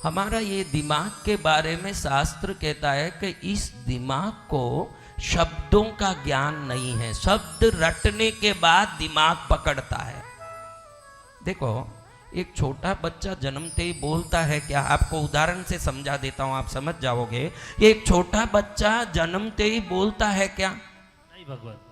हमारा ये दिमाग के बारे में शास्त्र कहता है कि इस दिमाग को शब्दों का ज्ञान नहीं है, शब्द रटने के बाद दिमाग पकड़ता है। देखो, एक छोटा बच्चा जन्मते ही बोलता है क्या? आपको उदाहरण से समझा देता हूं, आप समझ जाओगे। एक छोटा बच्चा जन्मते ही बोलता है क्या? नहीं भगवान।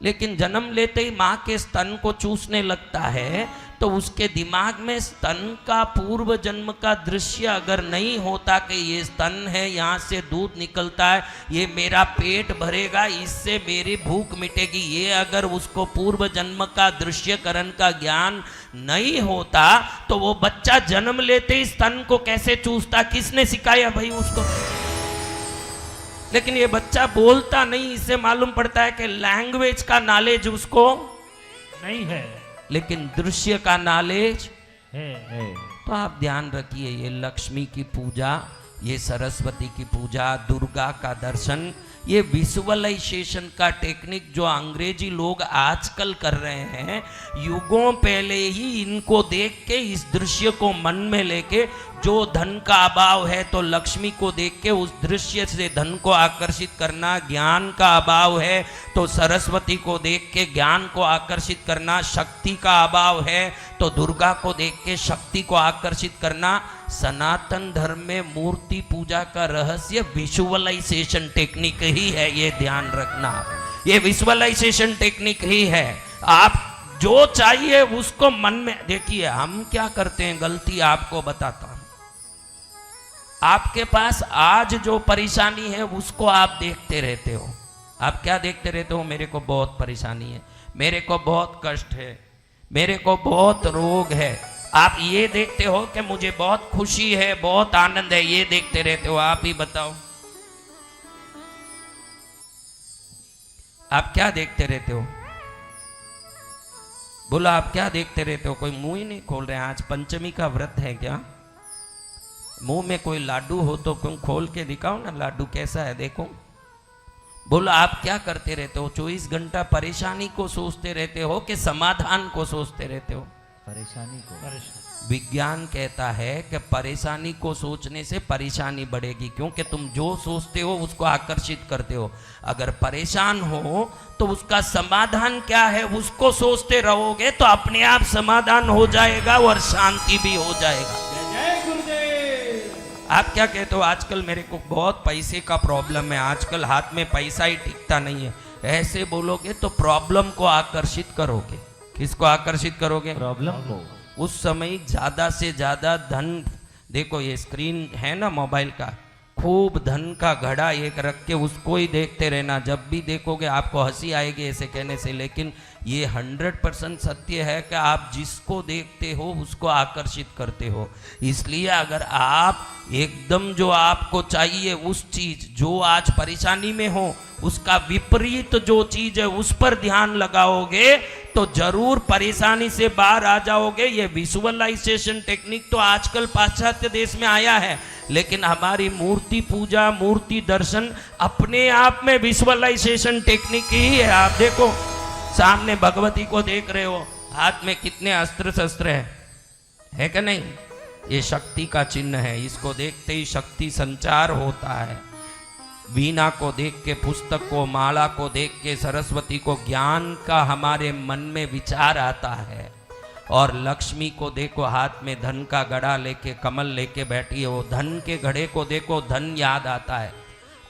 लेकिन जन्म लेते ही माँ के स्तन को चूसने लगता है, तो उसके दिमाग में स्तन का पूर्व जन्म का दृश्य अगर नहीं होता कि ये स्तन है, यहाँ से दूध निकलता है, ये मेरा पेट भरेगा, इससे मेरी भूख मिटेगी, ये अगर उसको पूर्व जन्म का दृश्यकरण का ज्ञान नहीं होता तो वो बच्चा जन्म लेते ही स्तन को कैसे चूसता? किसने सिखाया भाई उसको? लेकिन ये बच्चा बोलता नहीं, इससे मालूम पड़ता है कि लैंग्वेज का नॉलेज उसको नहीं है, लेकिन दृश्य का नॉलेज है। तो आप ध्यान रखिए, ये लक्ष्मी की पूजा, ये सरस्वती की पूजा, दुर्गा का दर्शन, ये विजुअलाइजेशन का टेक्निक जो अंग्रेजी लोग आजकल कर रहे हैं, युगों पहले ही इनको देख के इस दृश्य को मन में लेके, जो धन का अभाव है तो लक्ष्मी को देख के उस दृश्य से धन को आकर्षित करना, ज्ञान का अभाव है तो सरस्वती को देख के ज्ञान को आकर्षित करना, शक्ति का अभाव है तो दुर्गा को देख के शक्ति को आकर्षित करना। सनातन धर्म में मूर्ति पूजा का रहस्य विजुअलाइजेशन टेक्निक ही है, ये ध्यान रखना, ये विजुअलाइजेशन टेक्निक ही है। आप जो चाहिए उसको मन में देखिए। हम क्या करते हैं, गलती आपको बताता हूं। आपके पास आज जो परेशानी है उसको आप देखते रहते हो। आप क्या देखते रहते हो? मेरे को बहुत परेशानी है, मेरे को बहुत कष्ट है, मेरे को बहुत रोग है। आप ये देखते हो कि मुझे बहुत खुशी है, बहुत आनंद है, ये देखते रहते हो। आप ही बताओ, आप क्या देखते रहते हो? बोला, आप क्या देखते रहते हो? कोई मुंह ही नहीं खोल रहे हैं। आज पंचमी का व्रत है क्या? मुंह में कोई लाडू हो तो क्यों खोल के दिखाओ ना, लाडू कैसा है देखो। बोलो, आप क्या करते रहते हो? 24 घंटा परेशानी को सोचते रहते हो कि समाधान को सोचते रहते हो? परेशानी को। विज्ञान कहता है कि परेशानी को सोचने से परेशानी बढ़ेगी, क्योंकि तुम जो सोचते हो उसको आकर्षित करते हो। अगर परेशान हो तो उसका समाधान क्या है उसको सोचते रहोगे तो अपने आप समाधान हो जाएगा और शांति भी हो जाएगा। आप क्या कहते हो? आजकल मेरे को बहुत पैसे का प्रॉब्लम है, आजकल हाथ में पैसा ही टिकता नहीं है, ऐसे बोलोगे तो प्रॉब्लम को आकर्षित करोगे। किसको आकर्षित करोगे? प्रॉब्लम को। उस समय ज्यादा से ज्यादा धन, देखो ये स्क्रीन है ना मोबाइल का, खूब धन का घड़ा एक रख के उसको ही देखते रहना। जब भी देखोगे आपको हंसी आएगी ऐसे कहने से, लेकिन ये 100% सत्य है कि आप जिसको देखते हो उसको आकर्षित करते हो। इसलिए अगर आप एकदम जो आपको चाहिए उस चीज, जो आज परेशानी में हो उसका विपरीत जो चीज है उस पर ध्यान लगाओगे तो जरूर परेशानी से बाहर आ जाओगे। ये विजुअलाइजेशन टेक्निक तो आजकल पाश्चात्य देश में आया है, लेकिन हमारी मूर्ति पूजा, मूर्ति दर्शन अपने आप में विजुअलाइजेशन टेक्निक ही है। आप देखो, सामने भगवती को देख रहे हो, हाथ में कितने अस्त्र शस्त्र है कि नहीं? ये शक्ति का चिन्ह है, इसको देखते ही शक्ति संचार होता है। वीणा को देख के, पुस्तक को, माला को देख के, सरस्वती को ज्ञान का हमारे मन में विचार आता है। और लक्ष्मी को देखो, हाथ में धन का घड़ा लेके, कमल लेके बैठी है, वो धन के घड़े को देखो, धन याद आता है।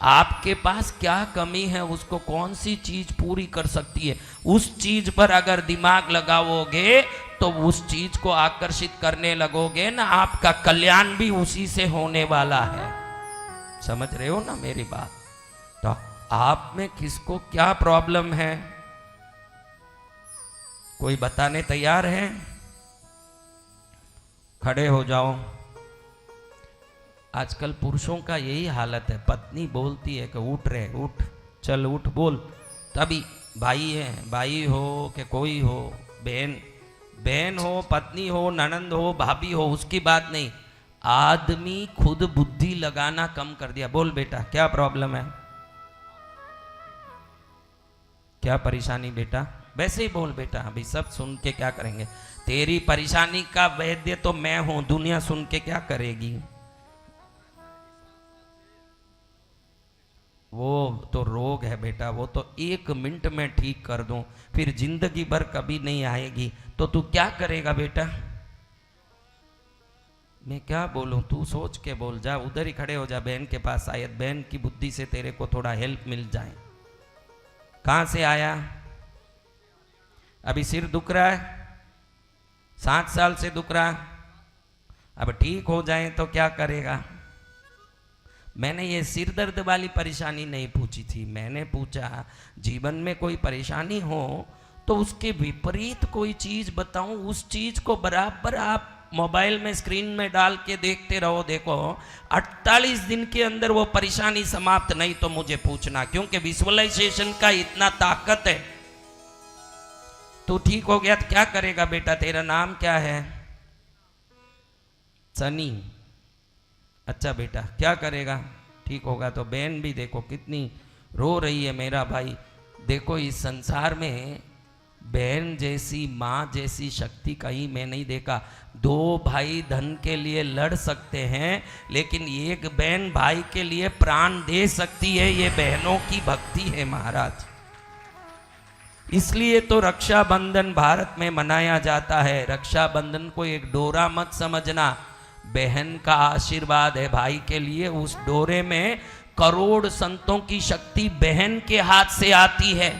आपके पास क्या कमी है, उसको कौन सी चीज पूरी कर सकती है, उस चीज पर अगर दिमाग लगाओगे तो उस चीज को आकर्षित करने लगोगे ना, आपका कल्याण भी उसी से होने वाला है। समझ रहे हो ना मेरी बात? तो आप में किसको क्या प्रॉब्लम है, कोई बताने तैयार है? खड़े हो जाओ। आजकल पुरुषों का यही हालत है, पत्नी बोलती है कि उठ रहे, उठ, चल उठ, बोल। तभी भाई है, भाई हो कि कोई हो, बहन हो, पत्नी हो, ननंद हो, भाभी हो, उसकी बात नहीं, आदमी खुद बुद्धि लगाना कम कर दिया। बोल बेटा, क्या प्रॉब्लम है, क्या परेशानी बेटा? वैसे ही बोल बेटा, अभी सब सुन के क्या करेंगे। तेरी परेशानी का वैद्य तो मैं हूं, दुनिया सुन के क्या करेगी? वो तो रोग है बेटा, वो तो 1 मिनट में ठीक कर दूं, फिर जिंदगी भर कभी नहीं आएगी। तो तू क्या करेगा बेटा? मैं क्या बोलूं, तू सोच के बोल। जा उधर ही खड़े हो जा बहन के पास, शायद बहन की बुद्धि से तेरे को थोड़ा हेल्प मिल जाए। कहां से आया? अभी सिर दुख रहा है, 7 साल से दुख रहा। अब ठीक हो जाए तो क्या करेगा? मैंने ये सिर दर्द वाली परेशानी नहीं पूछी थी, मैंने पूछा जीवन में कोई परेशानी हो तो उसके विपरीत कोई चीज बताऊं, उस चीज को बराबर आप मोबाइल में स्क्रीन में डाल के देखते रहो। देखो 48 दिन के अंदर वो परेशानी समाप्त नहीं तो मुझे पूछना, क्योंकि विजुअलाइजेशन का इतना ताकत है। तू ठीक हो गया तो क्या करेगा बेटा? तेरा नाम क्या है? सनी। अच्छा बेटा, क्या करेगा? ठीक होगा तो बहन भी देखो कितनी रो रही है, मेरा भाई। देखो इस संसार में बहन जैसी, माँ जैसी शक्ति कहीं मैं नहीं देखा। 2 भाई धन के लिए लड़ सकते हैं, लेकिन एक बहन भाई के लिए प्राण दे सकती है। ये बहनों की भक्ति है महाराज। इसलिए तो रक्षाबंधन भारत में मनाया जाता है। रक्षाबंधन को एक डोरा मत समझना, बहन का आशीर्वाद है भाई के लिए। उस डोरे में करोड़ संतों की शक्ति बहन के हाथ से आती है।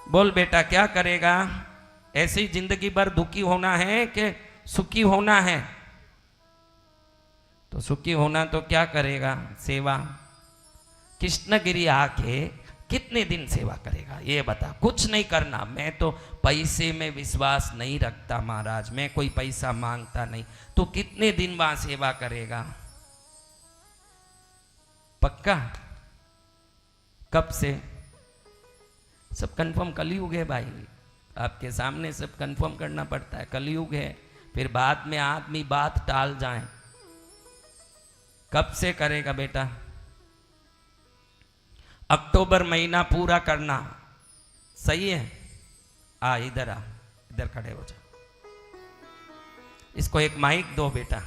बोल बेटा क्या करेगा? ऐसी जिंदगी भर दुखी होना है कि सुखी होना है? तो सुखी होना तो क्या करेगा? सेवा। कृष्णगिरी आके कितने दिन सेवा करेगा ये बता? कुछ नहीं करना। मैं तो पैसे में विश्वास नहीं रखता महाराज, मैं कोई पैसा मांगता नहीं। तो कितने दिन वहां सेवा करेगा? पक्का? कब से? सब कंफर्म। कलयुग है भाई, आपके सामने सब कंफर्म करना पड़ता है। कलयुग है, फिर बाद में आदमी बात टाल जाए। कब से करेगा बेटा? अक्टूबर महीना पूरा करना। सही है? आ इधर, आ इधर खड़े हो जा। इसको एक माइक दो बेटा।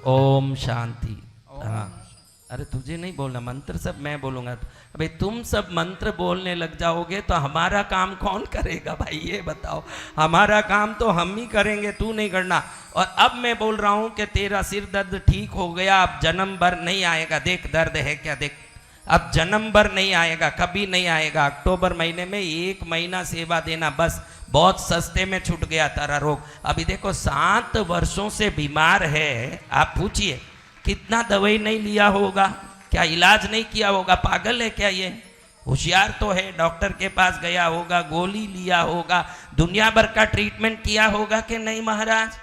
ओम शांति। हाँ, अरे तुझे नहीं बोलना, मंत्र सब मैं बोलूंगा। अबे तुम सब मंत्र बोलने लग जाओगे तो हमारा काम कौन करेगा भाई? ये बताओ। हमारा काम तो हम ही करेंगे, तू नहीं करना। और अब मैं बोल रहा हूं कि तेरा सिर दर्द ठीक हो गया, अब जन्म भर नहीं आएगा। देख दर्द है क्या, देख। अब जन्म भर नहीं आएगा, कभी नहीं आएगा। अक्टूबर महीने में 1 महीना सेवा देना बस, बहुत सस्ते में छूट गया तारा रोग। अभी देखो 7 वर्षों से बीमार है। आप पूछिए कितना दवाई नहीं लिया होगा, क्या इलाज नहीं किया होगा? पागल है क्या ये? होशियार तो है, डॉक्टर के पास गया होगा, गोली लिया होगा, दुनिया भर का ट्रीटमेंट किया होगा कि नहीं महाराज?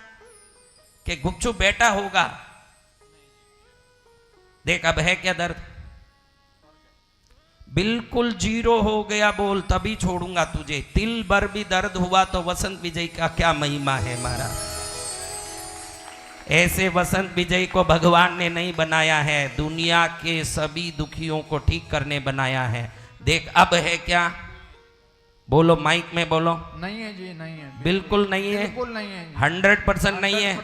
कि गुपचुप बैठा होगा? देख अब है क्या दर्द? बिल्कुल 0 हो गया। बोल तभी छोड़ूंगा तुझे। तिल भर भी दर्द हुआ तो वसंत विजय का क्या महिमा है महाराज। ऐसे वसंत विजय को भगवान ने नहीं बनाया है, दुनिया के सभी दुखियों को ठीक करने बनाया है। देख अब है क्या? बोलो माइक में बोलो। नहीं है जी, नहीं है, बिल्कुल नहीं है, बिल्कुल नहीं है, 100% नहीं है,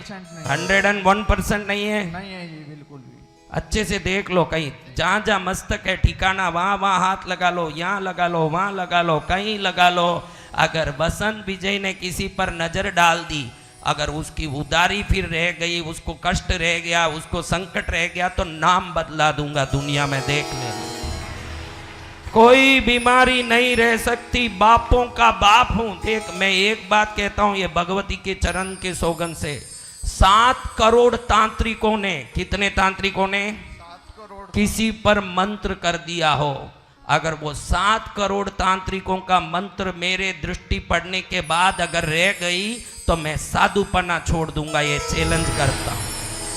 101% नहीं है, नहीं है जी, बिल्कुल भी। अच्छे से देख लो। कहीं जहां जहां मस्तक है ठिकाना, वहां वहां हाथ लगा लो, यहाँ लगा लो, वहां लगा लो, कहीं लगा लो। अगर वसंत विजय ने किसी पर नजर डाल दी, अगर उसकी उदारी फिर रह गई, उसको कष्ट रह गया, उसको संकट रह गया, तो नाम बदला दूंगा दुनिया में, देख लेना। कोई बीमारी नहीं रह सकती, बापों का बाप हूं। देख मैं एक बात कहता हूं, ये भगवती के चरण के सौगंध से 7 करोड़ तांत्रिकों ने, कितने तांत्रिकों ने 7 करोड़ किसी पर मंत्र कर दिया हो, अगर वो 7 करोड़ तांत्रिकों का मंत्र मेरे दृष्टि पड़ने के बाद अगर रह गई तो मैं साधुपना छोड़ दूंगा। ये चैलेंज करता हूं।